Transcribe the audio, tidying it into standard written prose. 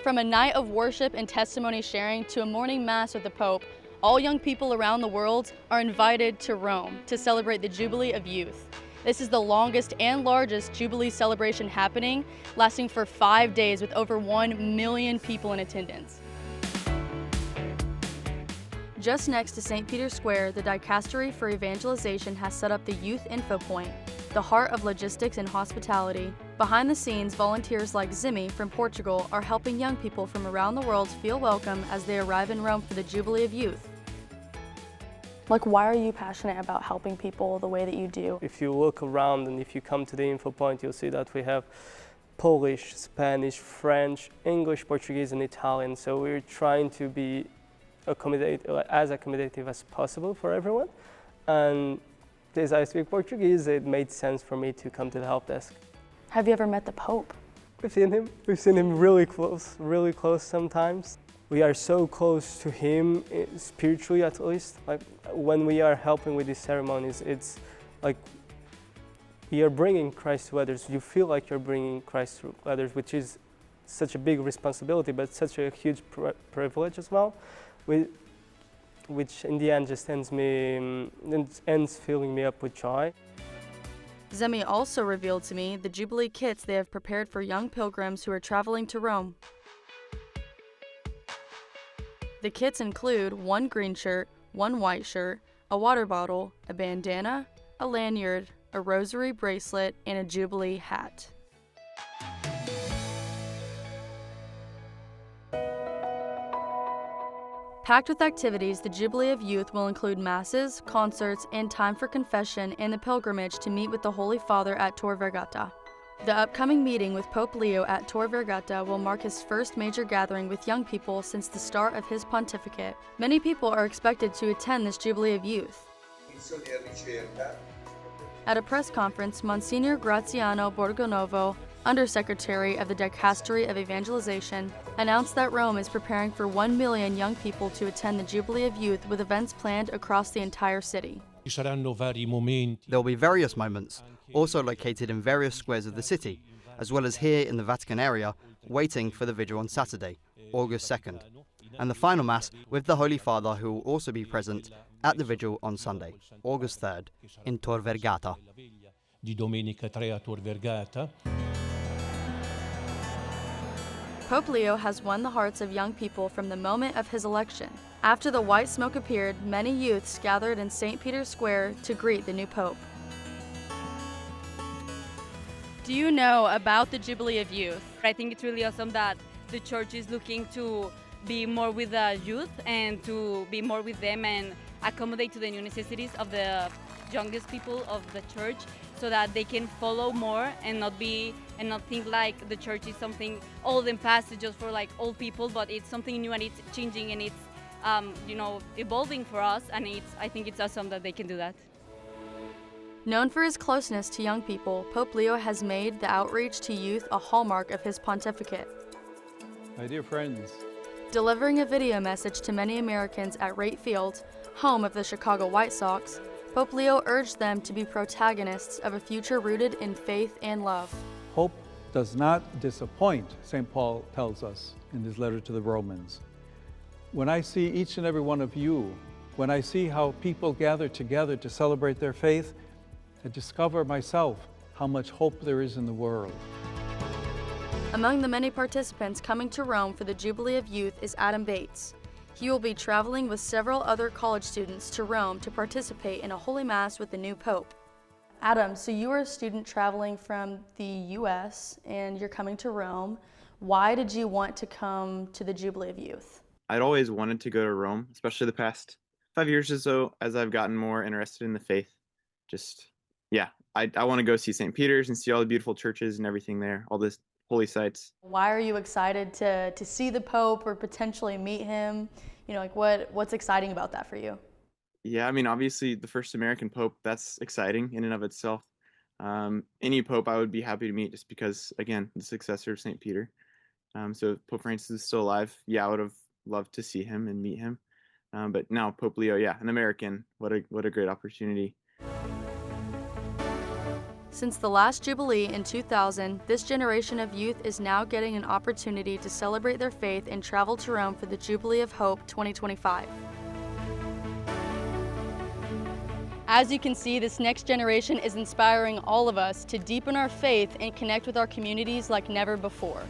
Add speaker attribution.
Speaker 1: From a night of worship and testimony sharing to a morning mass with the Pope, all young people around the world are invited to Rome to celebrate the Jubilee of Youth. This is the longest and largest Jubilee celebration happening, lasting for 5 days with over 1 million people in attendance. Just next to St. Peter's Square, the Dicastery for Evangelization has set up the Youth Info Point, the heart of logistics and hospitality. Behind the scenes, volunteers like Zemmy from Portugal are helping young people from around the world feel welcome as they arrive in Rome for the Jubilee of Youth. Why are you passionate about helping people the way that you do?
Speaker 2: If you look around and if you come to the info point, you'll see that we have Polish, Spanish, French, English, Portuguese, and Italian. So we're trying to be as accommodative as possible for everyone. And as I speak Portuguese, it made sense for me to come to the help desk.
Speaker 1: Have you ever met the Pope?
Speaker 2: We've seen him really close sometimes. We are so close to him, spiritually at least. When we are helping with these ceremonies, it's like you're bringing Christ to others. You feel like you're bringing Christ to others, which is such a big responsibility, but such a huge privilege as well, which in the end just ends filling me up with joy.
Speaker 1: Zemmy also revealed to me the Jubilee kits they have prepared for young pilgrims who are traveling to Rome. The kits include 1 green shirt, 1 white shirt, a water bottle, a bandana, a lanyard, a rosary bracelet, and a Jubilee hat. Packed with activities, the Jubilee of Youth will include masses, concerts, and time for confession and the pilgrimage to meet with the Holy Father at Tor Vergata. The upcoming meeting with Pope Leo at Tor Vergata will mark his first major gathering with young people since the start of his pontificate. Many people are expected to attend this Jubilee of Youth. At a press conference, Monsignor Graziano Borgonovo, Undersecretary of the Dicastery of Evangelization, announced that Rome is preparing for 1 million young people to attend the Jubilee of Youth with events planned across the entire city.
Speaker 3: There will be various moments, also located in various squares of the city, as well as here in the Vatican area, waiting for the vigil on Saturday, August 2nd, and the final Mass with the Holy Father, who will also be present at the vigil on Sunday, August 3rd, in Tor Vergata.
Speaker 1: Pope Leo has won the hearts of young people from the moment of his election. After the white smoke appeared, many youths gathered in St. Peter's Square to greet the new Pope. Do you know about the Jubilee of Youth?
Speaker 4: I think it's really awesome that the church is looking to be more with the youth and to be more with them and accommodate to the new necessities of the youngest people of the church, so that they can follow more and not think like the church is something old and past just for old people, but it's something new and it's changing and it's evolving for us, and I think it's awesome that they can do that.
Speaker 1: Known for his closeness to young people, Pope Leo has made the outreach to youth a hallmark of his pontificate.
Speaker 5: My dear friends,
Speaker 1: delivering a video message to many Americans at Wright Field, home of the Chicago White Sox, Pope Leo urged them to be protagonists of a future rooted in faith and love.
Speaker 5: hope does not disappoint, St. Paul tells us in his letter to the Romans. When I see each and every one of you, when I see how people gather together to celebrate their faith, I discover myself how much hope there is in the world.
Speaker 1: Among the many participants coming to Rome for the Jubilee of Youth is Adam Bates. He will be traveling with several other college students to Rome to participate in a Holy Mass with the new Pope. Adam, so you are a student traveling from the U.S. and you're coming to Rome. Why did you want to come to the Jubilee of Youth?
Speaker 6: I'd always wanted to go to Rome, especially the past 5 years or so as I've gotten more interested in the faith. I want to go see St. Peter's and see all the beautiful churches and everything there, all the holy sites.
Speaker 1: Why are you excited to see the Pope or potentially meet him? What's exciting about that for you?
Speaker 6: Yeah, obviously the first American Pope, that's exciting in and of itself. Any Pope I would be happy to meet just because, again, the successor of St. Peter. So if Pope Francis is still alive, I would have loved to see him and meet him. But now Pope Leo, an American, what a great opportunity.
Speaker 1: Since the last Jubilee in 2000, this generation of youth is now getting an opportunity to celebrate their faith and travel to Rome for the Jubilee of Hope 2025. As you can see, this next generation is inspiring all of us to deepen our faith and connect with our communities like never before.